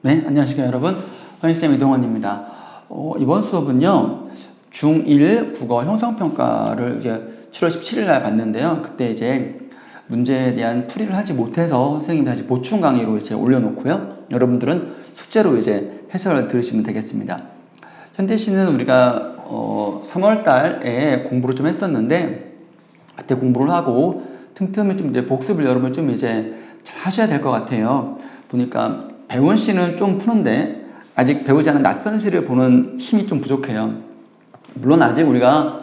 네, 안녕하십니까 여러분. 허인쌤 이동원입니다. 이번 수업은요, 중1 국어 형성평가를 이제 7월 17일 날 봤는데요. 그때 이제 문제에 대한 풀이를 하지 못해서 선생님이 다시 보충 강의로 이제 올려놓고요. 여러분들은 숙제로 이제 해설을 들으시면 되겠습니다. 현대 시는 우리가 3월 달에 공부를 좀 했었는데, 그때 공부를 하고 틈틈이 좀 이제 복습을 여러분 좀 이제 잘 하셔야 될 것 같아요. 보니까 배운 시는 좀 푸는데 아직 배우지 않은 낯선 시를 보는 힘이 좀 부족해요. 물론 아직 우리가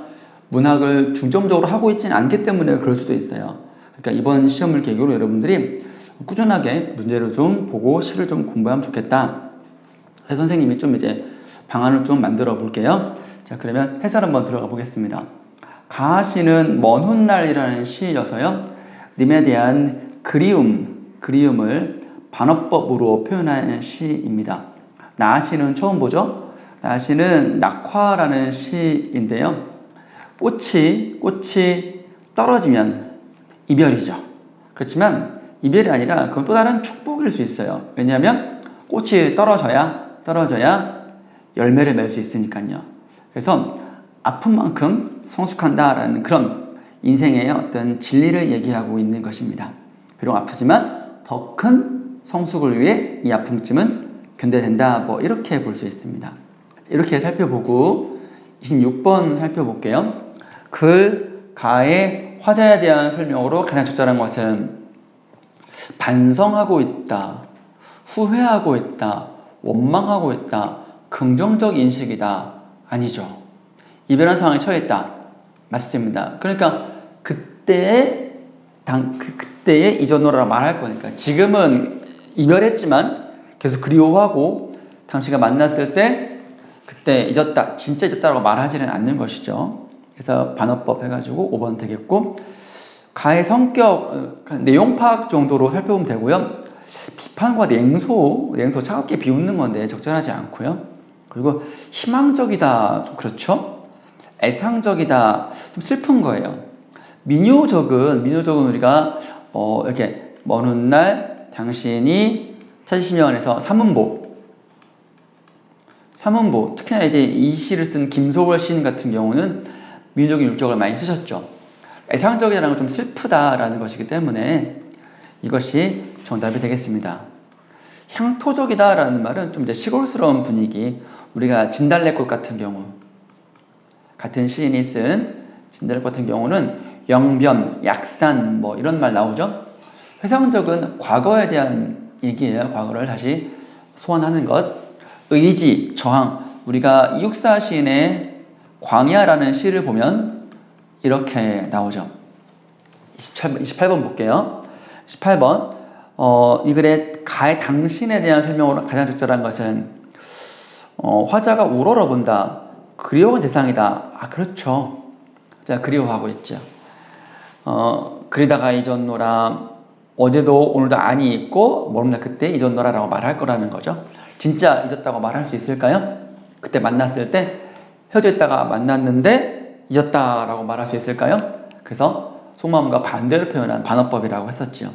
문학을 중점적으로 하고 있지는 않기 때문에 그럴 수도 있어요. 그러니까 이번 시험을 계기로 여러분들이 꾸준하게 문제를 좀 보고 시를 좀 공부하면 좋겠다. 그래서 선생님이 좀 이제 방안을 좀 만들어 볼게요. 자, 그러면 해설 한번 들어가 보겠습니다. 가시는 먼 훗날이라는 시여서요. 님에 대한 그리움을 반어법으로 표현하는 시입니다. 나시는 처음 보죠? 나시는 낙화라는 시인데요. 꽃이 떨어지면 이별이죠. 그렇지만 이별이 아니라 그건 또 다른 축복일 수 있어요. 왜냐하면 꽃이 떨어져야 열매를 맺을 수 있으니까요. 그래서 아픈 만큼 성숙한다라는 그런 인생의 어떤 진리를 얘기하고 있는 것입니다. 비록 아프지만 더 큰 성숙을 위해 이 아픔쯤은 견뎌낸다. 뭐 이렇게 볼 수 있습니다. 이렇게 살펴보고 26번 살펴볼게요. 글, 가의 화자에 대한 설명으로 가장 적절한 것은 반성하고 있다, 후회하고 있다, 원망하고 있다, 긍정적 인식이다. 아니죠. 이별한 상황에 처해 있다. 맞습니다. 그러니까 그때의 잊었노라고 말할 거니까 지금은 이별했지만 계속 그리워하고 당신과 만났을 때 그때 잊었다, 진짜 잊었다라고 말하지는 않는 것이죠. 그래서 반어법 해가지고 5번 되겠고, 가의 성격, 내용 파악 정도로 살펴보면 되고요. 비판과 냉소 차갑게 비웃는 건데 적절하지 않고요. 그리고 희망적이다, 좀 그렇죠? 애상적이다, 좀 슬픈 거예요. 민요적은 우리가 이렇게 먼 훗날 당신이 찾으시면 해서 삼음보, 특히나 이제 이 시를 쓴 김소월 시인 같은 경우는 민요적인 율격을 많이 쓰셨죠. 애상적이라는 건 좀 슬프다라는 것이기 때문에 이것이 정답이 되겠습니다. 향토적이다라는 말은 좀 이제 시골스러운 분위기, 우리가 진달래꽃 같은 경우, 같은 시인이 쓴 진달래꽃 같은 경우는 영변, 약산 뭐 이런 말 나오죠. 회상적은 과거에 대한 얘기예요. 과거를 다시 소환하는 것. 의지, 저항. 우리가 이육사 시인의 광야라는 시를 보면 이렇게 나오죠. 28번 볼게요. 18번. 이 글의 가의 당신에 대한 설명으로 가장 적절한 것은 화자가 우러러본다. 그리워한 대상이다. 아, 그렇죠. 자, 그리워하고 있죠. 그리다가 잊었노라. 어제도 오늘도 아니 있고 모른다 그때 잊었노라 라고 말할 거라는 거죠. 진짜 잊었다고 말할 수 있을까요? 그때 만났을 때 헤어져 있다가 만났는데 잊었다라고 말할 수 있을까요? 그래서 속마음과 반대로 표현한 반어법이라고 했었지요.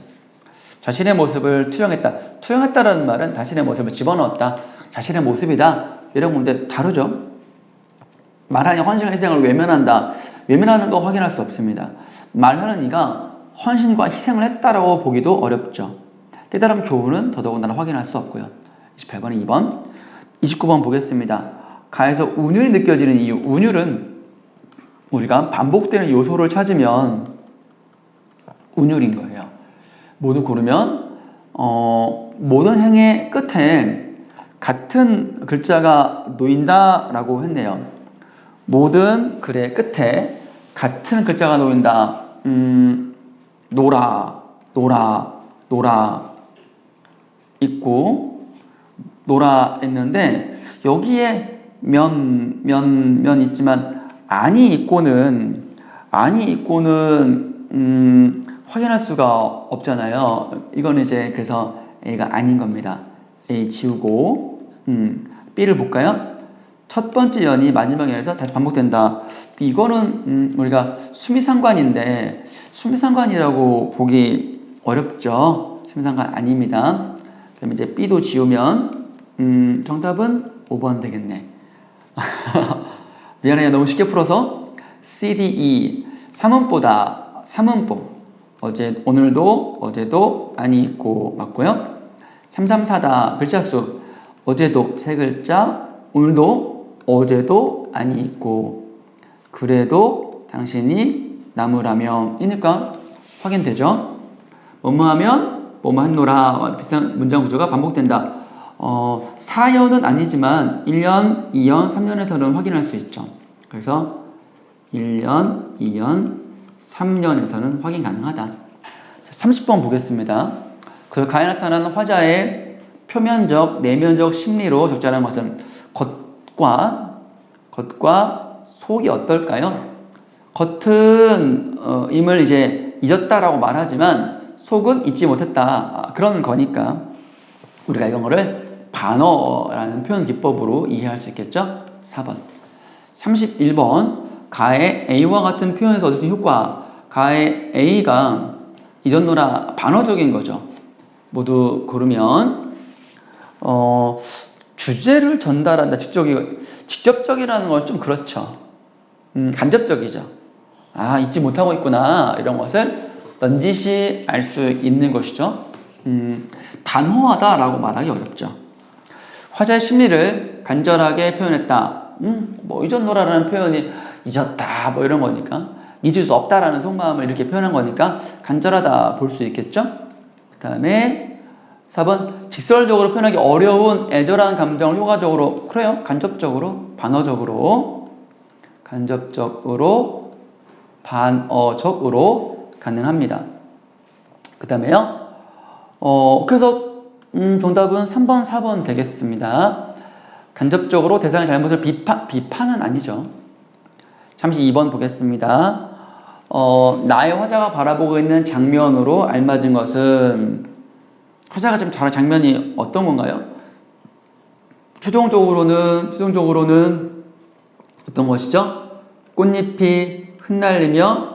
자신의 모습을 투영했다라는 말은 자신의 모습을 집어넣었다. 자신의 모습이다. 이런 건데 다르죠. 말하니 헌신과 희생을 외면한다. 외면하는 거 확인할 수 없습니다. 말하는 이가 헌신과 희생을 했다라고 보기도 어렵죠. 깨달음 교훈은 더더군다나 확인할 수 없고요. 28번은 2번. 29번 보겠습니다. 가에서 운율이 느껴지는 이유. 운율은 우리가 반복되는 요소를 찾으면 운율인 거예요. 모두 고르면 모든 행의 끝에 같은 글자가 놓인다라고 했네요. 모든 글의 끝에 같은 글자가 놓인다. 노라 있고 노라 했는데 여기에 면 있지만 아니 있고는 확인할 수가 없잖아요. 이거는 이제 그래서 A가 아닌 겁니다. A 지우고 B를 볼까요? 첫 번째 연이 마지막 연에서 다시 반복된다. 이거는 우리가 수미상관인데 수미상관이라고 보기 어렵죠. 수미상관 아닙니다. 그럼 이제 B도 지우면 정답은 5번 되겠네. 미안해요. 너무 쉽게 풀어서. CDE. 사문보다, 사문보. 오늘도, 어제도, 아니 있고, 맞고요. 334다. 글자수. 어제도, 세 글자. 오늘도, 어제도, 아니 있고. 그래도 당신이 나무라면. 이니까 확인되죠? 뭐뭐 하면, 뭐뭐 한노라. 비슷한 문장 구조가 반복된다. 4년은 아니지만 1년, 2년, 3년에서는 확인할 수 있죠. 그래서 1년, 2년, 3년에서는 확인 가능하다. 30번 보겠습니다. 그 가에 나타나는 화자의 표면적, 내면적 심리로 적절한 것은 겉과 속이 어떨까요? 겉은 임을 이제 잊었다라고 말하지만 속은 잊지 못했다. 그런 거니까 우리가 이거를 반어라는 표현 기법으로 이해할 수 있겠죠? 4번. 31번. 가의 A와 같은 표현에서 얻을 수 있는 효과. 가의 A가 잊었노라 반어적인 거죠. 모두 고르면 주제를 전달한다. 직접적이라는 건 좀 그렇죠. 간접적이죠. 아, 잊지 못하고 있구나. 이런 것을 넌지시 알 수 있는 것이죠. 단호하다라고 말하기 어렵죠. 화자의 심리를 간절하게 표현했다. 뭐 잊었노라라는 표현이 잊었다 뭐 이런 거니까 잊을 수 없다라는 속마음을 이렇게 표현한 거니까 간절하다 볼 수 있겠죠. 그 다음에 4번. 직설적으로 표현하기 어려운 애절한 감정을 효과적으로, 그래요, 간접적으로, 반어적으로 가능합니다. 그 다음에요. 그래서 정답은 3번, 4번 되겠습니다. 간접적으로 대상의 잘못을 비판은 아니죠. 32번 보겠습니다. 나의 화자가 바라보고 있는 장면으로 알맞은 것은, 화자가 지금 다른 장면이 어떤 건가요? 최종적으로는 어떤 것이죠? 꽃잎이 흩날리며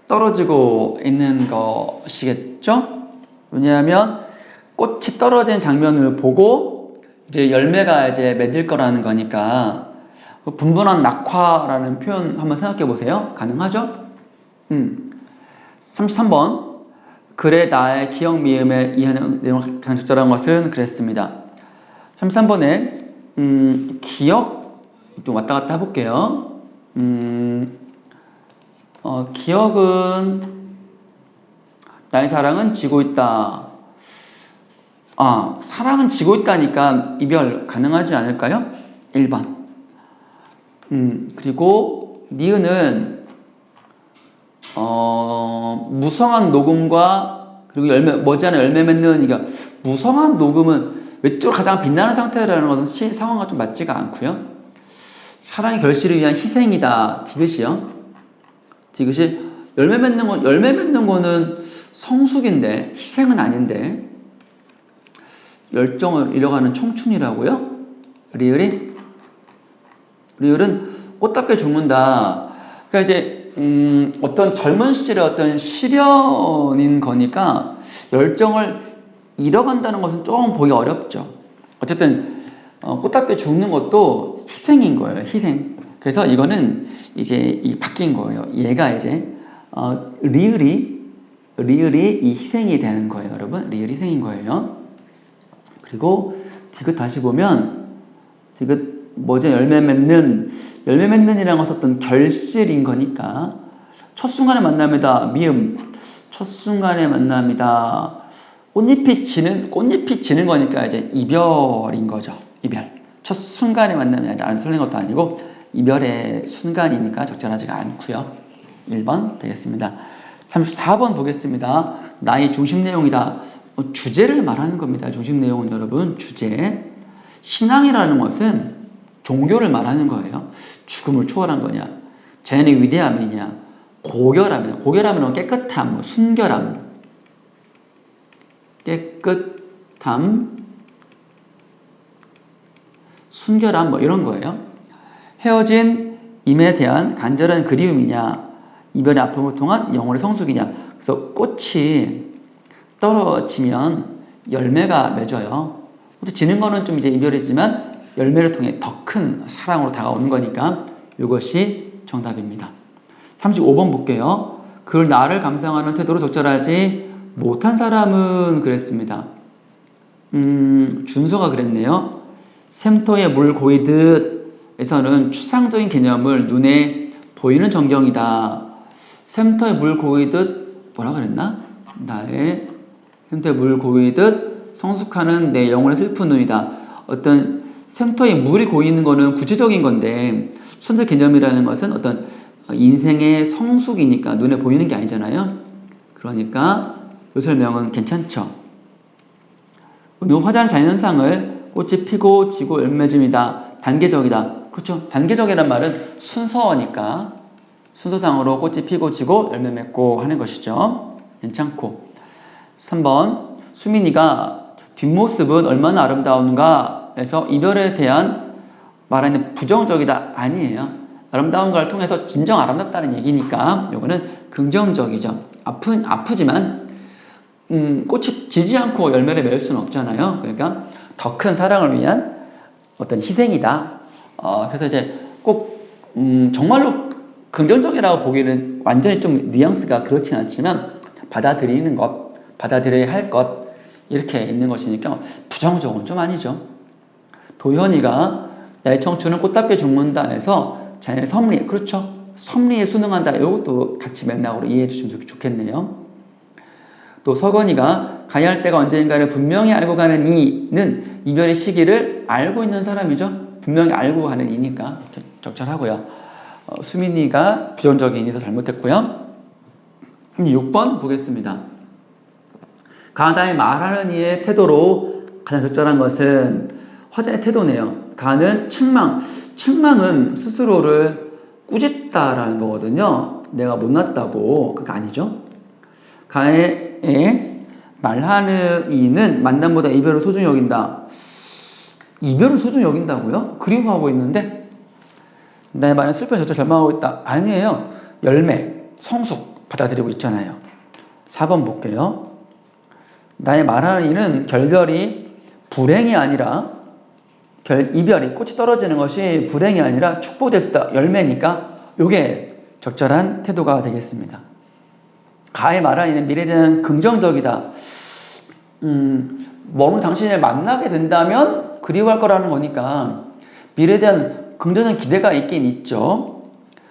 떨어지고 있는 것이겠죠? 왜냐하면 꽃이 떨어진 장면을 보고 이제 열매가 이제 맺을 거라는 거니까 분분한 낙화라는 표현 한번 생각해 보세요. 가능하죠? 33번. 그래 나의 기억 미음에 이해하는 내용 가장 적절한 것은 그랬습니다. 33번에 기억 좀 왔다 갔다 해볼게요. 기억은 나의 사랑은 지고 있다. 사랑은 지고 있다니까 이별 가능하지 않을까요? 1번. 그리고 니은은 무성한 녹음과 그리고 머지않아 열매 맺는, 이게 무성한 녹음은 외적으로 가장 빛나는 상태라는 것은 상황과 좀 맞지가 않고요. 사랑의 결실을 위한 희생이다. 디귿이요. 디귿이 열매 맺는 거는 성숙인데 희생은 아닌데 열정을 잃어가는 청춘이라고요? 리을은 꽃답게 죽는다. 그러니까 이제 어떤 젊은 시절의 어떤 시련인 거니까 열정을 잃어간다는 것은 조금 보기 어렵죠. 어쨌든 꽃답게 죽는 것도 희생인 거예요. 희생. 그래서 이거는 이제 바뀐 거예요. 얘가 이제 리을이 이 희생이 되는 거예요. 여러분, 리을이 희생인 거예요. 그리고 디귿 다시 보면 디귿 뭐죠? 열매 맺는이라는 것은 어떤 결실인 거니까 첫 순간의 만남이다. 미음. 첫 순간의 만남이다. 꽃잎이 지는 거니까 이제 이별인 거죠. 이별. 첫 순간의 만남이 아니라 안 설레는 것도 아니고 이별의 순간이니까 적절하지가 않고요. 1번 되겠습니다. 34번 보겠습니다. 나의 중심 내용이다. 주제를 말하는 겁니다. 중심 내용은 여러분 주제. 신앙이라는 것은 종교를 말하는 거예요. 죽음을 초월한 거냐, 자연의 위대함이냐, 고결함은 깨끗함, 순결함, 순결함 뭐 이런 거예요. 헤어진 임에 대한 간절한 그리움이냐, 이별의 아픔을 통한 영혼의 성숙이냐. 그래서 꽃이 떨어지면 열매가 맺어요. 또 지는 거는 좀 이제 이별이지만 열매를 통해 더 큰 사랑으로 다가오는 거니까 이것이 정답입니다. 35번 볼게요. 그를 나를 감상하는 태도로 적절하지 못한 사람은 그랬습니다. 준서가 그랬네요. 샘터에 물 고이듯에서는 추상적인 개념을 눈에 보이는 전경이다. 샘터에 물 고이듯 뭐라 그랬나? 나의 샘터에 물 고이듯 성숙하는 내 영혼의 슬픈 눈이다. 어떤 샘터에 물이 고이는 거는 구체적인 건데 추상적 개념이라는 것은 어떤 인생의 성숙이니까 눈에 보이는 게 아니잖아요. 그러니까 이 설명은 괜찮죠. 화자는 자연현상을 꽃이 피고 지고 열매짐이다. 단계적이다. 그렇죠. 단계적이란 말은 순서니까 순서상으로 꽃이 피고 지고 열매 맺고 하는 것이죠. 괜찮고. 3번 수민이가 뒷모습은 얼마나 아름다운가 해서 이별에 대한 말하는 부정적이다. 아니에요. 아름다운 걸 통해서 진정 아름답다는 얘기니까 이거는 긍정적이죠. 아프지만 꽃이 지지 않고 열매를 맺을 수는 없잖아요. 그러니까 더 큰 사랑을 위한 어떤 희생이다. 그래서 이제 꼭 정말로 긍정적이라고 보기는 완전히 좀 뉘앙스가 그렇진 않지만 받아들이는 것, 받아들여야 할 것 이렇게 있는 것이니까 부정적은 좀 아니죠. 도현이가 나의 청춘은 꽃답게 죽는다 해서 자연의 섭리, 그렇죠. 섭리에 순응한다. 이것도 같이 맥락으로 이해해 주시면 좋겠네요. 또 서건이가 가야 할 때가 언제인가를 분명히 알고 가는 이는 이별의 시기를 알고 있는 사람이죠. 분명히 알고 가는 이니까 적절하고요. 수민이가 부정적인 이에서 잘못했고요. 6번 보겠습니다. 가다의 말하는 이의 태도로 가장 적절한 것은 화자의 태도네요. 가는 책망은 스스로를 꾸짖다라는 거거든요. 내가 못났다고. 그거 아니죠. 가의 말하는 이는 만남보다 이별을 소중히 여긴다. 이별을 소중히 여긴다고요? 그리워하고 있는데 나의 말은 슬픔에 젖어 절망하고 있다. 아니에요. 열매, 성숙 받아들이고 있잖아요. 4번 볼게요. 나의 말하는 이는 결별이 불행이 아니라 이별이 꽃이 떨어지는 것이 불행이 아니라 축복될 수 있다. 열매니까 이게 적절한 태도가 되겠습니다. 가의 말하는 이는 미래에 대한 긍정적이다. 오늘 당신을 만나게 된다면 그리워할 거라는 거니까 미래에 대한 긍정적인 기대가 있긴 있죠.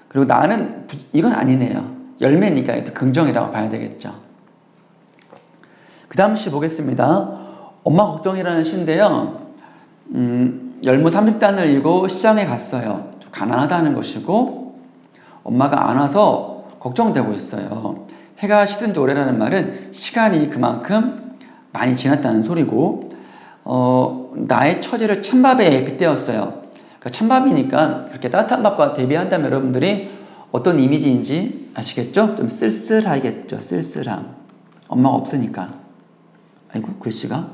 그리고 나는 이건 아니네요. 열매니까 긍정이라고 봐야 되겠죠. 그 다음 시 보겠습니다. 엄마 걱정이라는 시인데요. 열무 30단을 이고 시장에 갔어요. 좀 가난하다는 것이고 엄마가 안 와서 걱정되고 있어요. 해가 시든 지 오래라는 말은 시간이 그만큼 많이 지났다는 소리고 나의 처지를 찬밥에 빗대었어요. 그러니까 찬밥이니까 그렇게 따뜻한 밥과 대비한다면 여러분들이 어떤 이미지인지 아시겠죠? 좀 쓸쓸하겠죠. 쓸쓸함. 엄마가 없으니까. 아이고 글씨가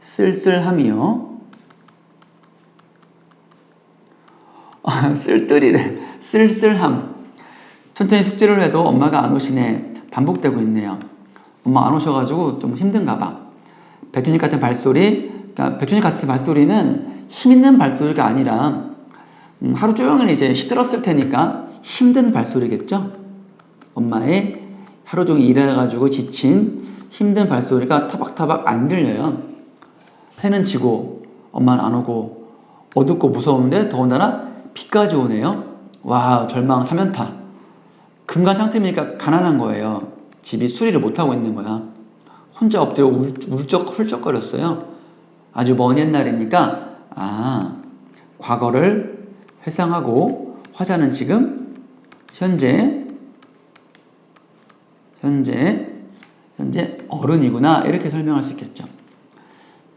쓸쓸함이요. 쓸쓸이래. 쓸쓸함. 천천히 숙제를 해도 엄마가 안 오시네. 반복되고 있네요. 엄마 안 오셔가지고 좀 힘든가 봐. 배추잎 같은 발소리. 그러니까 배추잎 같은 발소리는 힘 있는 발소리가 아니라 하루 종일 이제 시들었을 테니까 힘든 발소리겠죠. 엄마의 하루 종일 일해가지고 지친 힘든 발소리가 타박타박 안 들려요. 해는 지고 엄마는 안 오고 어둡고 무서운데 더군다나 비까지 오네요. 와 절망 사면타. 금간창틀이니까 가난한 거예요. 집이 수리를 못하고 있는 거야. 혼자 엎드려 훌쩍거렸어요. 아주 먼 옛날이니까 과거를 회상하고 화자는 지금 현재 어른이구나 이렇게 설명할 수 있겠죠.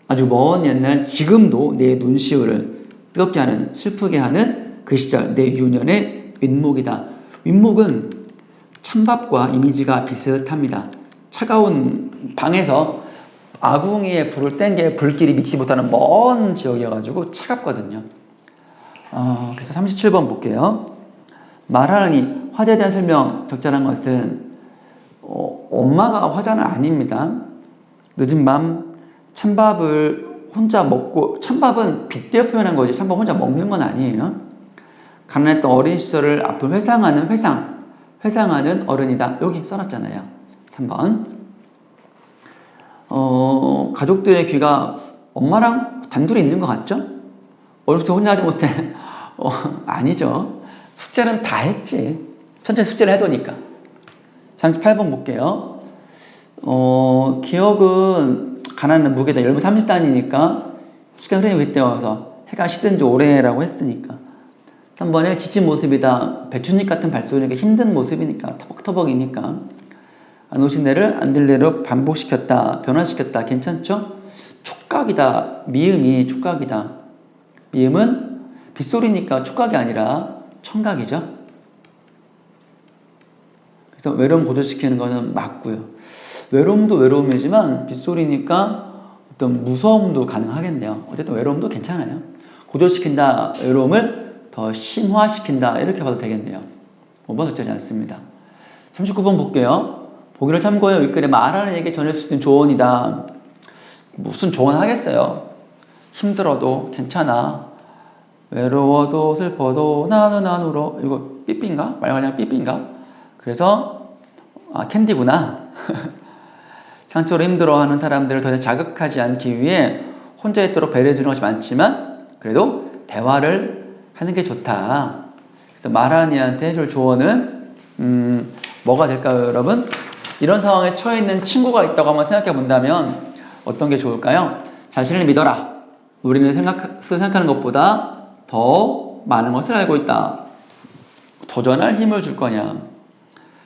아주 먼 옛날 지금도 내 눈시울을 뜨겁게 하는 슬프게 하는 그 시절 내 유년의 윗목이다. 윗목은 찬밥과 이미지가 비슷합니다. 차가운 방에서 아궁이에 불을 뗀 게 불길이 미치지 못하는 먼 지역이어가지고 차갑거든요. 그래서 37번 볼게요. 말하니 화자에 대한 설명 적절한 것은 엄마가 화자는 아닙니다. 늦은 밤 찬밥을 혼자 먹고, 찬밥은 빗대어 표현한 거지 찬밥 혼자 먹는 건 아니에요. 가난했던 어린 시절을 앞으로 회상하는 어른이다. 여기 써놨잖아요. 3번. 가족들의 귀가 엄마랑 단둘이 있는 것 같죠? 어렸을 때 혼자 하지 못해. 아니죠. 숙제는 다 했지. 천천히 숙제를 해두니까. 38번 볼게요. 기억은 가난한 무게다. 열무 30단이니까 시간 흐름이 빗대어서 해가 시든 지 오래라고 했으니까. 3번에 지친 모습이다. 배춧잎 같은 발소리니까 힘든 모습이니까 터벅터벅이니까. 안 오신 애를 안 들 대로 반복시켰다. 변화시켰다. 괜찮죠? 촉각이다. 미음이 촉각이다. 미음은 빗소리니까 촉각이 아니라 청각이죠. 그래서 외로움 고조시키는 거는 맞고요. 외로움도 외로움이지만 빗소리니까 어떤 무서움도 가능하겠네요. 어쨌든 외로움도 괜찮아요. 고조시킨다. 외로움을 더 심화시킨다. 이렇게 봐도 되겠네요. 5번 적절하지 않습니다. 39번 볼게요. 보기를 참고해 윗글에 말하는 얘기 전할 수 있는 조언이다. 무슨 조언 하겠어요? 힘들어도 괜찮아. 외로워도 슬퍼도 나는 안 울어. 이거 삐삐인가? 말 그냥 삐삐인가? 그래서 캔디구나. 상처로 힘들어하는 사람들을 더 이상 자극하지 않기 위해 혼자 있도록 배려해주는 것이 많지만 그래도 대화를 하는 게 좋다. 그래서 말하는 이한테 해줄 조언은 뭐가 될까요, 여러분? 이런 상황에 처해 있는 친구가 있다고 한번 생각해 본다면 어떤 게 좋을까요? 자신을 믿어라. 우리는 생각하는 것보다 더 많은 것을 알고 있다. 도전할 힘을 줄 거냐.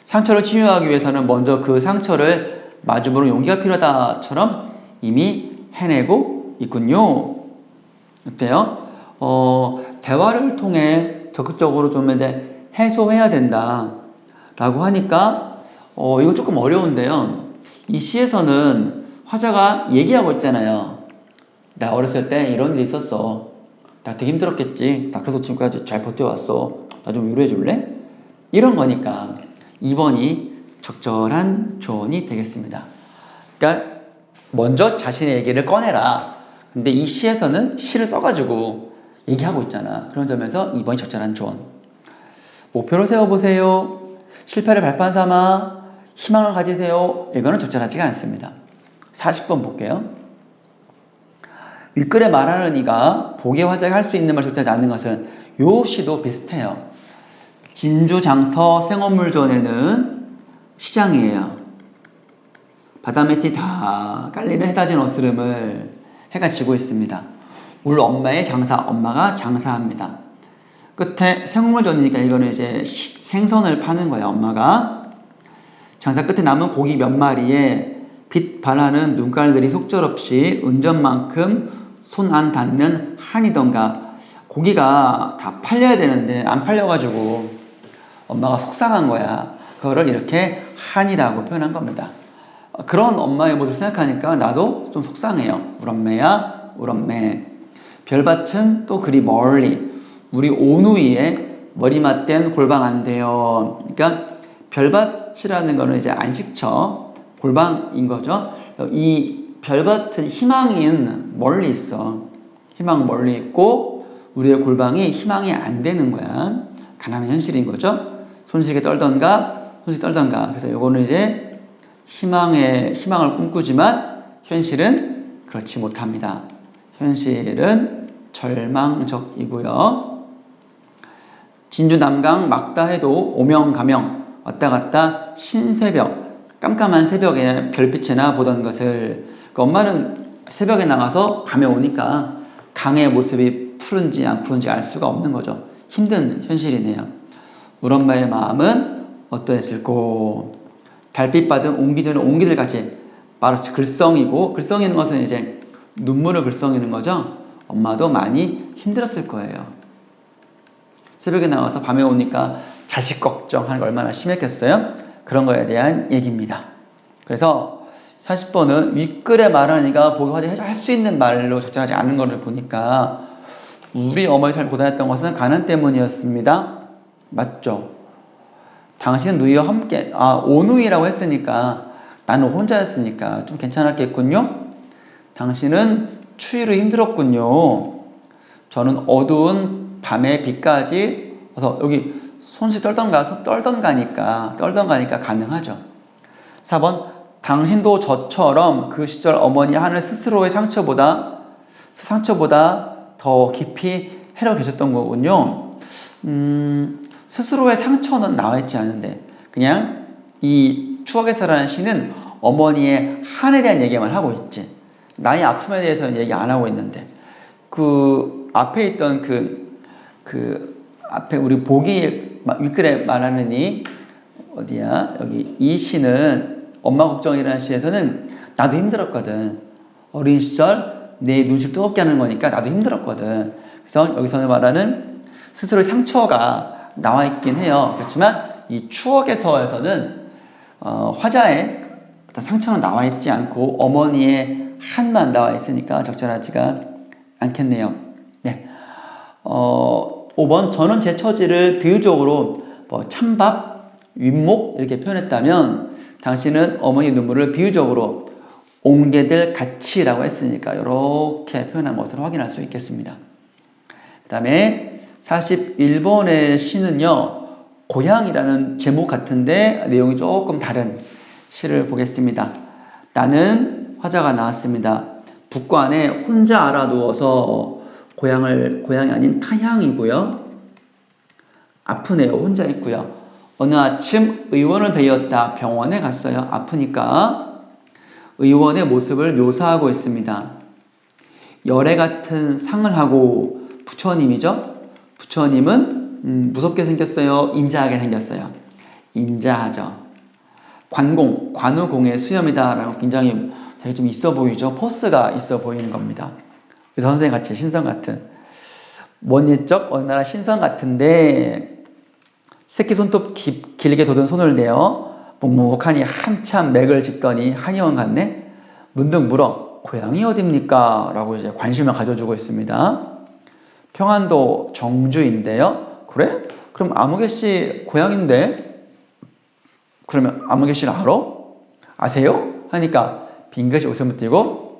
상처를 치유하기 위해서는 먼저 그 상처를 마주보는 용기가 필요하다처럼 이미 해내고 있군요. 어때요? 대화를 통해 적극적으로 좀 이제 해소해야 된다 라고 하니까 이거 조금 어려운데요. 이 시에서는 화자가 얘기하고 있잖아요. 나 어렸을 때 이런 일이 있었어. 나 되게 힘들었겠지. 나 그래서 지금까지 잘 버텨왔어. 나 좀 위로해 줄래? 이런 거니까 2번이 적절한 조언이 되겠습니다. 그러니까 먼저 자신의 얘기를 꺼내라. 근데 이 시에서는 시를 써가지고 얘기하고 있잖아. 그런 점에서 2번이 적절한 조언. 목표를 세워보세요. 실패를 발판 삼아 희망을 가지세요. 이거는 적절하지가 않습니다. 40번 볼게요. 윗글에 말하는 이가 보기에 화자가 할 수 있는 말 적절하지 않는 것은 요 시도 비슷해요. 진주장터 생업물전에는 시장이에요. 바다매티 다 깔리는 해다진 어스름을 해가 지고 있습니다. 울 엄마의 장사, 엄마가 장사합니다. 끝에 생물전이니까 이거는 이제 생선을 파는 거예요. 엄마가 장사 끝에 남은 고기 몇 마리에 빛 발하는 눈깔들이 속절없이 은전만큼 손 안 닿는 한이던가. 고기가 다 팔려야 되는데 안 팔려가지고 엄마가 속상한 거야. 그거를 이렇게 한이라고 표현한 겁니다. 그런 엄마의 모습을 생각하니까 나도 좀 속상해요. 우리 엄매야, 우리 엄매. 별밭은 또 그리 멀리. 우리 오누이에 머리 맞댄 골방 안 돼요. 그러니까 별밭이라는 거는 이제 안식처, 골방인 거죠. 이 별밭은 희망인 멀리 있어. 희망 멀리 있고 우리의 골방이 희망이 안 되는 거야. 가난한 현실인 거죠. 손실게 떨던가. 그래서 요거는 이제 희망을 꿈꾸지만 현실은 그렇지 못합니다. 현실은 절망적이고요. 진주 남강 막다 해도 오명가명 왔다 갔다 신새벽 깜깜한 새벽에 별빛이나 보던 것을 그 엄마는 새벽에 나가서 밤에 오니까 강의 모습이 푸른지 안 푸른지 알 수가 없는 거죠. 힘든 현실이네요. 우리 엄마의 마음은 어떠했을꼬. 달빛 받은 옹기전에 옹기들 같이 마치 글썽이고 글썽이는 것은 이제 눈물을 글썽이는 거죠. 엄마도 많이 힘들었을 거예요. 새벽에 나와서 밤에 오니까 자식 걱정하는 거 얼마나 심했겠어요? 그런 거에 대한 얘기입니다. 그래서 40번은 윗글에 말하는 이가 보기 화제 할 수 있는 말로 적절하지 않은 것을 보니까 우리 어머니 잘 고단했던 것은 가난 때문이었습니다. 맞죠? 당신은 누이와 함께 오누이라고 했으니까 나는 혼자였으니까 좀 괜찮았겠군요. 당신은 추위로 힘들었군요. 저는 어두운 밤의 빛까지 그래서 여기 손씨 떨던 가니까 가능하죠. 4번 당신도 저처럼 그 시절 어머니 하늘 스스로의 상처보다 더 깊이 해려 계셨던 거군요. 스스로의 상처는 나와 있지 않은데 그냥 이 추억에서라는 시는 어머니의 한에 대한 얘기만 하고 있지. 나의 아픔에 대해서는 얘기 안 하고 있는데 그 앞에 있던 그 앞에 우리 보기 윗글에 말하는 이 어디야 여기 이 시는 엄마 걱정이라는 시에서는 나도 힘들었거든. 어린 시절 내 눈씩 뜨겁게 하는 거니까 나도 힘들었거든. 그래서 여기서는 말하는 스스로의 상처가 나와 있긴 해요. 그렇지만 이 추억에서에서는 화자의 어떤 상처는 나와 있지 않고 어머니의 한만 나와 있으니까 적절하지가 않겠네요. 네. 5번 저는 제 처지를 비유적으로 찬밥, 윗목 이렇게 표현했다면 당신은 어머니 눈물을 비유적으로 옹게들 같이라고 했으니까 이렇게 표현한 것을 확인할 수 있겠습니다. 그 다음에 41번의 시는요. 고향이라는 제목 같은데 내용이 조금 다른 시를 보겠습니다. 나는 화자가 나왔습니다. 북관에 혼자 알아 누워서 고향이 아닌 타향이고요. 아프네요. 혼자 있고요. 어느 아침 의원을 뵈었다. 병원에 갔어요. 아프니까 의원의 모습을 묘사하고 있습니다. 열애 같은 상을 하고 부처님이죠. 부처님은 무섭게 생겼어요. 인자하게 생겼어요. 인자하죠. 관우공의 수염이다 라고 굉장히 되게 좀 있어 보이죠. 포스가 있어 보이는 겁니다. 선생같이 신선 같은 먼예적 어느 나라 신선 같은데 새끼 손톱 길게 돋은 손을 대어 묵묵하니 한참 맥을 짚더니 한의원 같네. 문득 물어 고향이 어딥니까? 라고 이제 관심을 가져주고 있습니다. 평안도 정주인데요. 그래? 그럼 아무개씨 고향인데? 그러면 아무개씨를 알아? 아세요? 하니까 빙긋이 웃음을 띄고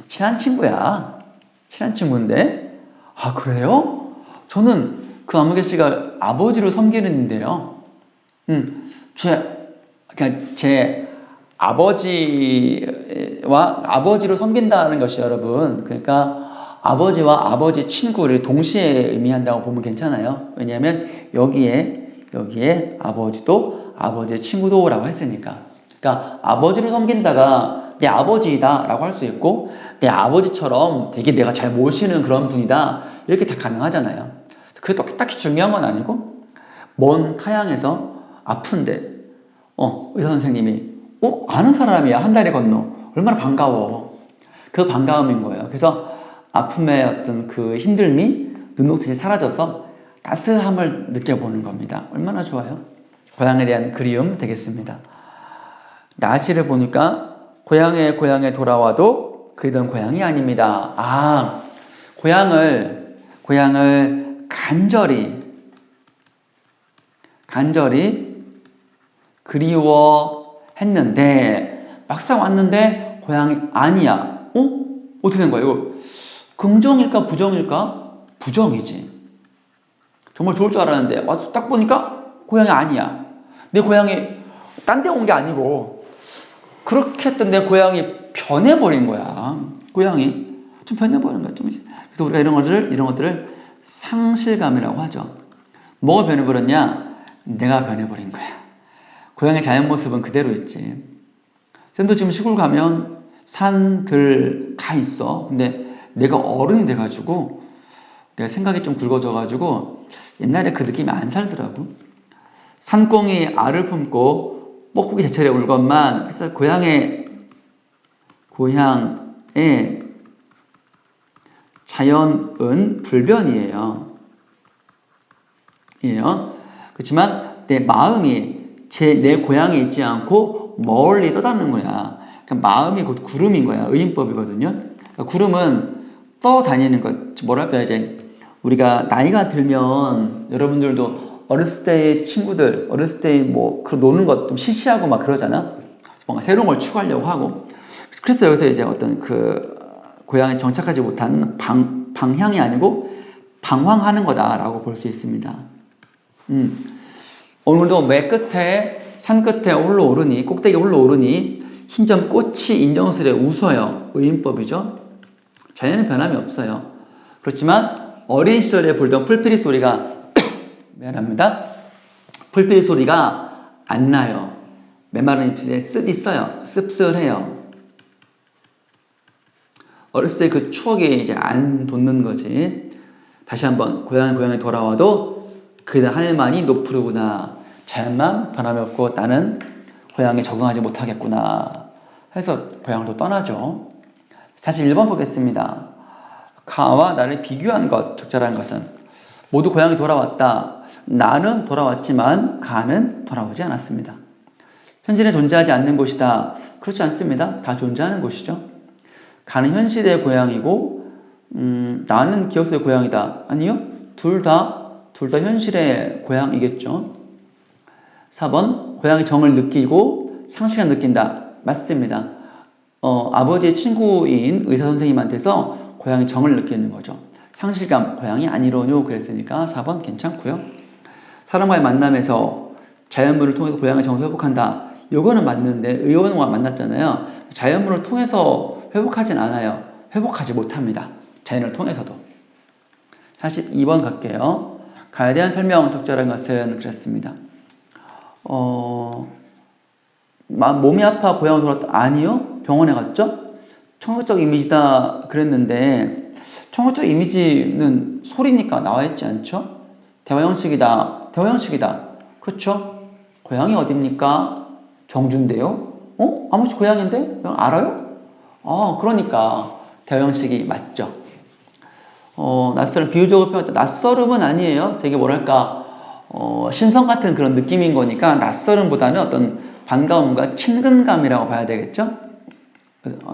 친한 친구야. 친한 친구인데? 아 그래요? 저는 그 아무개씨가 아버지로 섬기는데요. 제 아버지와 아버지로 섬긴다는 것이 여러분 그러니까 아버지와 아버지 친구를 동시에 의미한다고 보면 괜찮아요. 왜냐하면 여기에 아버지도 아버지의 친구도라고 했으니까. 그러니까 아버지를 섬긴다가 내 아버지이다 라고 할 수 있고 내 아버지처럼 되게 내가 잘 모시는 그런 분이다 이렇게 다 가능하잖아요. 그게 딱히 중요한 건 아니고 먼 타향에서 아픈데 의사 선생님이 아는 사람이야. 한 다리 건너. 얼마나 반가워. 그 반가움인 거예요. 그래서 아픔의 어떤 그 힘듦이 눈 녹듯이 사라져서 따스함을 느껴보는 겁니다. 얼마나 좋아요. 고향에 대한 그리움 되겠습니다. 나시를 보니까 고향에 돌아와도 그리던 고향이 아닙니다. 아, 고향을 간절히 그리워했는데 막상 왔는데 고향이 아니야. 어떻게 된 거야? 이거 긍정일까 부정일까? 부정이지. 정말 좋을 줄 알았는데 와서 딱 보니까 고향이 아니야. 내 고향이 딴 데 온 게 아니고 그렇게 했던 내 고향이 변해버린 거야. 고향이 좀 변해버린 거야. 그래서 우리가 이런 것들을 상실감이라고 하죠. 뭐가 변해버렸냐? 내가 변해버린 거야. 고향의 자연 모습은 그대로 있지. 쌤도 지금 시골 가면 산들 다 있어. 근데 내가 어른이 돼가지고 내가 생각이 좀 굵어져가지고 옛날에 그 느낌이 안 살더라고. 산꽁이 알을 품고 뻐꾸기 제철에 울건만. 그래서 고향의 자연은 불변이에요. 그렇지만 내 마음이 내 고향에 있지 않고 멀리 떠다니는 거야. 그러니까 마음이 곧 구름인 거야. 의인법이거든요. 그러니까 구름은 떠다니는 것. 뭐랄까 이제 우리가 나이가 들면 여러분들도 어렸을 때의 친구들, 어렸을 때 노는 것 좀 시시하고 막 그러잖아. 뭔가 새로운 걸 추구하려고 하고. 그래서 여기서 이제 어떤 고향에 정착하지 못한 방향이 아니고 방황하는 거다라고 볼 수 있습니다. 오늘도 맨 끝에 산 끝에 올라오르니 꼭대기에 올라오르니 흰점 꽃이 인정스레 웃어요. 의인법이죠. 자연은 변함이 없어요. 그렇지만 어린 시절에 불던 풀피리 소리가 미안합니다. 풀피리 소리가 안 나요. 메마른 잎에 씁이 있어요. 씁쓸해요. 어렸을 때 그 추억이 이제 안 돋는 거지. 다시 한번 고향에 돌아와도 그래도 하늘만이 노푸르구나. 자연만 변함이 없고 나는 고향에 적응하지 못하겠구나. 해서 고향을 또 떠나죠. 사실 1번 보겠습니다. 가와 나를 비교한 것, 적절한 것은 모두 고향에 돌아왔다. 나는 돌아왔지만 가는 돌아오지 않았습니다. 현실에 존재하지 않는 곳이다. 그렇지 않습니다. 다 존재하는 곳이죠. 가는 현실의 고향이고 나는 기억 속의 고향이다. 아니요. 둘 다 현실의 고향이겠죠. 4번 고향의 정을 느끼고 상실감 느낀다. 맞습니다. 아버지의 친구인 의사 선생님한테서 고향의 정을 느끼는 거죠. 상실감, 고향이 아니로뇨 그랬으니까 4번 괜찮고요. 사람과의 만남에서 자연물을 통해서 고향의 정을 회복한다. 요거는 맞는데 의원과 만났잖아요. 자연물을 통해서 회복하진 않아요. 회복하지 못합니다. 자연을 통해서도. 42번 갈게요. 가에 대한 설명 적절한 것은 그랬습니다. 몸이 아파 고향을 돌았다. 아니요. 병원에 갔죠? 청각적 이미지다 그랬는데 청각적 이미지는 소리니까 나와 있지 않죠? 대화 형식이다. 그렇죠? 고향이 어딥니까? 정주인데요. 아무튼 고향인데? 알아요? 그러니까 대화 형식이 맞죠. 낯설음 비유적으로 표현할 때 낯설음은 아니에요. 되게 뭐랄까 신성 같은 그런 느낌인 거니까 낯설음보다는 어떤 반가움과 친근감이라고 봐야 되겠죠.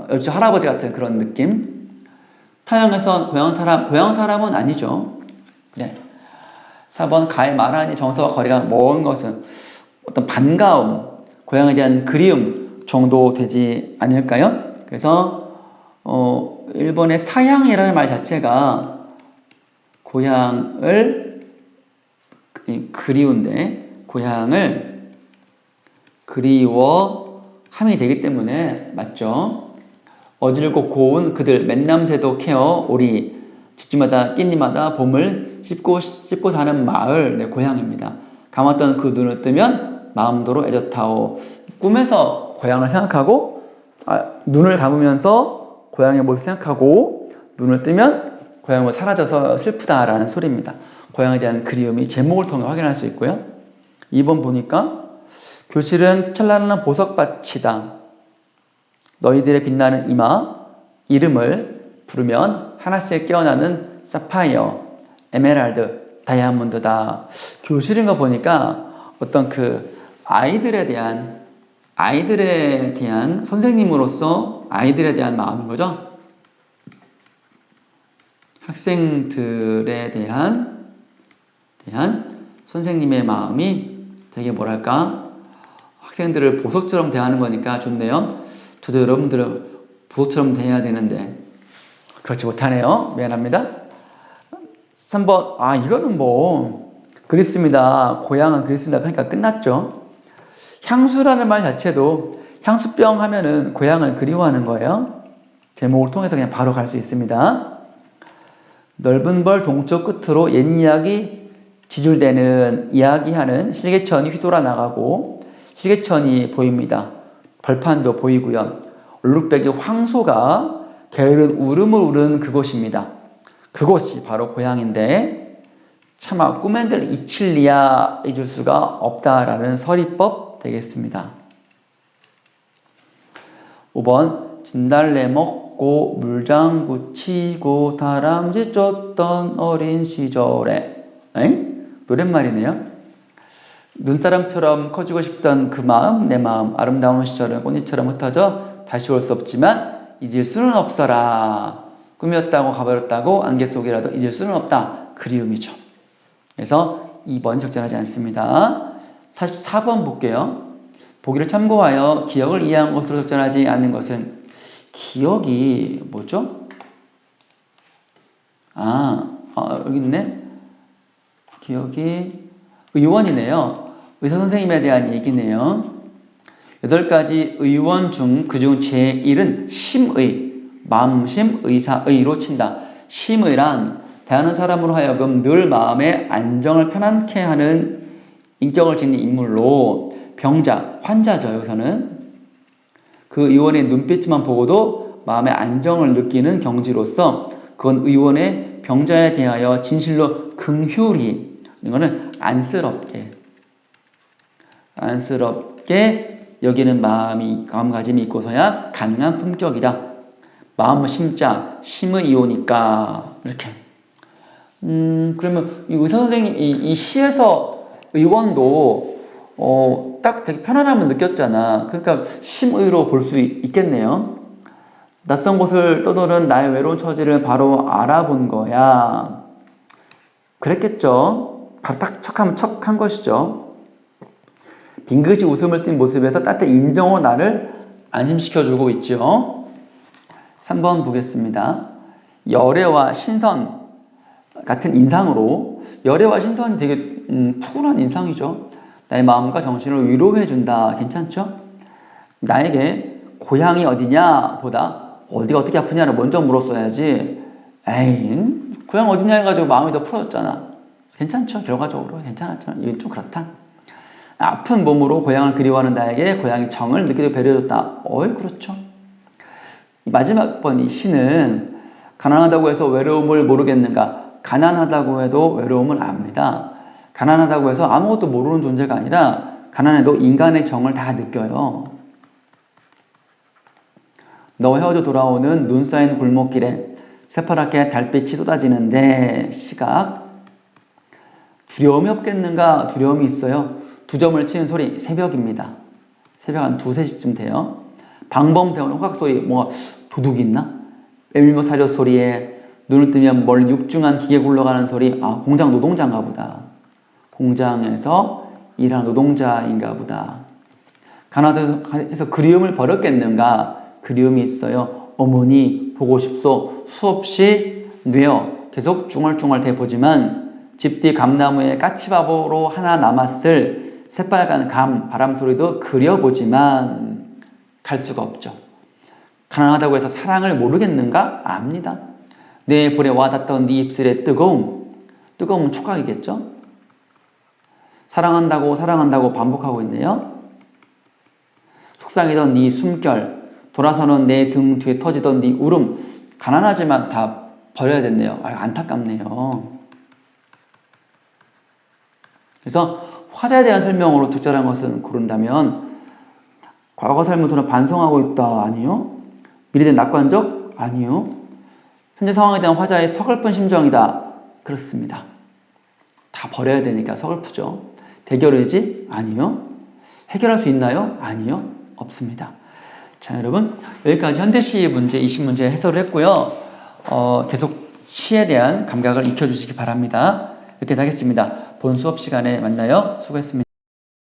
역시 할아버지 같은 그런 느낌. 타영에서 고향 사람은 아니죠. 네. 4번 가에 말하니 정서와 거리가 먼 것은 어떤 반가움, 고향에 대한 그리움 정도 되지 않을까요? 그래서 1번의 사양이라는 말 자체가 고향을 그리운데 고향을 그리워함이 되기 때문에 맞죠? 어질고 고운 그들 맨남새도 케어 오리 집집마다 깻잎마다 봄을 씹고 사는 마을 내 고향입니다. 감았던 그 눈을 뜨면 마음도로 애젓하오. 꿈에서 고향을 생각하고 눈을 감으면서 고향의 모습을 생각하고 눈을 뜨면 고향의 모습이 사라져서 슬프다라는 소리입니다. 고향에 대한 그리움이 제목을 통해 확인할 수 있고요. 2번 보니까 교실은 찬란한 보석밭이다. 너희들의 빛나는 이름을 부르면 하나씩 깨어나는 사파이어, 에메랄드, 다이아몬드다. 교실인 거 보니까 어떤 그 아이들에 대한 선생님으로서 아이들에 대한 마음인 거죠. 학생들에 대한 선생님의 마음이 되게 뭐랄까 학생들을 보석처럼 대하는 거니까 좋네요. 저도 여러분들을 보석처럼 대해야 되는데 그렇지 못하네요. 미안합니다. 3번 이거는 그리스입니다. 고향은 그리스입니다. 그러니까 끝났죠. 향수라는 말 자체도 향수병 하면은 고향을 그리워하는 거예요. 제목을 통해서 그냥 바로 갈 수 있습니다. 넓은 벌 동쪽 끝으로 옛 이야기 지줄대는 이야기하는 실개천이 휘돌아 나가고 실개천이 보입니다. 벌판도 보이고요. 얼룩배기 황소가 게으른 울음을 울은 그곳입니다. 그곳이 바로 고향인데 차마 꿈엔들 이칠리야 잊을 수가 없다라는 서리법 되겠습니다. 5번 진달래 먹고 물장구 치고 다람쥐 쫓던 어린 시절에 노랫말이네요. 눈사람처럼 커지고 싶던 그 마음 내 마음 아름다운 시절은 꽃잎처럼 흩어져 다시 올 수 없지만 잊을 수는 없어라. 꿈이었다고 가버렸다고 안개 속이라도 잊을 수는 없다. 그리움이죠. 그래서 2번 적절하지 않습니다. 44번 볼게요. 보기를 참고하여 기억을 이해한 것으로 적절하지 않은 것은 기억이 뭐죠? 여기 있네. 기억이 의원이네요. 의사 선생님에 대한 얘기네요. 8가지 의원 중 그중 제1은 심의, 마음심, 의사의로 친다. 심의란 대하는 사람으로 하여금 늘 마음의 안정을 편안케 하는 인격을 지닌 인물로 병자, 환자죠. 여기서는 그 의원의 눈빛만 보고도 마음의 안정을 느끼는 경지로서 그건 의원의 병자에 대하여 진실로 긍휼히, 이거는 안쓰럽게 여기는 마음가짐이 있고서야 가능한 품격이다. 마음 심자, 심의 이오니까 이렇게. 그러면 이 의사 선생님 이 시에서 의원도 딱 되게 편안함을 느꼈잖아. 그러니까 심의로 볼 수 있겠네요. 낯선 곳을 떠도는 나의 외로운 처지를 바로 알아본 거야. 그랬겠죠. 바로 딱 척하면 척한 것이죠. 빙긋이 웃음을 띤 모습에서 따뜻히 인정으로 나를 안심시켜주고 있죠. 3번 보겠습니다. 열애와 신선 같은 인상으로, 열애와 신선이 되게 푸근한 인상이죠. 나의 마음과 정신을 위로해준다. 괜찮죠? 나에게 고향이 어디냐 보다 어디가 어떻게 아프냐를 먼저 물었어야지. 에이, 고향 어디냐 해가지고 마음이 더 풀어졌잖아. 괜찮죠? 결과적으로 괜찮았지만 이게 좀 그렇다. 아픈 몸으로 고향을 그리워하는 나에게 고향의 정을 느끼게 배려해줬다. 그렇죠. 마지막 번 이 시는 가난하다고 해서 외로움을 모르겠는가? 가난하다고 해도 외로움을 압니다. 가난하다고 해서 아무것도 모르는 존재가 아니라 가난해도 인간의 정을 다 느껴요. 너 헤어져 돌아오는 눈 쌓인 골목길에 새파랗게 달빛이 쏟아지는데 시각. 두려움이 없겠는가? 두려움이 있어요. 2점을 치는 소리, 새벽입니다. 새벽 한 2, 3시쯤 돼요. 방범대원 호각소리, 도둑이 있나? 빼밀며 소리에 눈을 뜨면 멀리 육중한 기계 굴러가는 소리. 공장 노동자인가 보다. 공장에서 일하는 노동자인가 보다. 가난해서 그리움을 버렸겠는가? 그리움이 있어요. 어머니 보고 싶소. 수없이 뇌어 계속 중얼중얼 대보지만 집 뒤 감나무에 까치바보로 하나 남았을 새빨간 바람 소리도 그려보지만 갈 수가 없죠. 가난하다고 해서 사랑을 모르겠는가? 압니다. 내 볼에 와닿던 네 입술의 뜨거움은 촉각이겠죠? 사랑한다고 반복하고 있네요. 속상이던 네 숨결, 돌아서는 내 등 뒤에 터지던 네 울음, 가난하지만 다 버려야 됐네요. 안타깝네요. 그래서 화자에 대한 설명으로 적절한 것은 고른다면 과거 삶을 돌아 반성하고 있다. 아니요. 미래된 낙관적? 아니요. 현재 상황에 대한 화자의 서글픈 심정이다. 그렇습니다. 다 버려야 되니까 서글프죠. 대결의지? 아니요. 해결할 수 있나요? 아니요. 없습니다. 자, 여러분 여기까지 현대시 문제 20문제 해설을 했고요. 계속 시에 대한 감각을 익혀주시기 바랍니다. 이렇게 하겠습니다. 본 수업 시간에 만나요. 수고했습니다.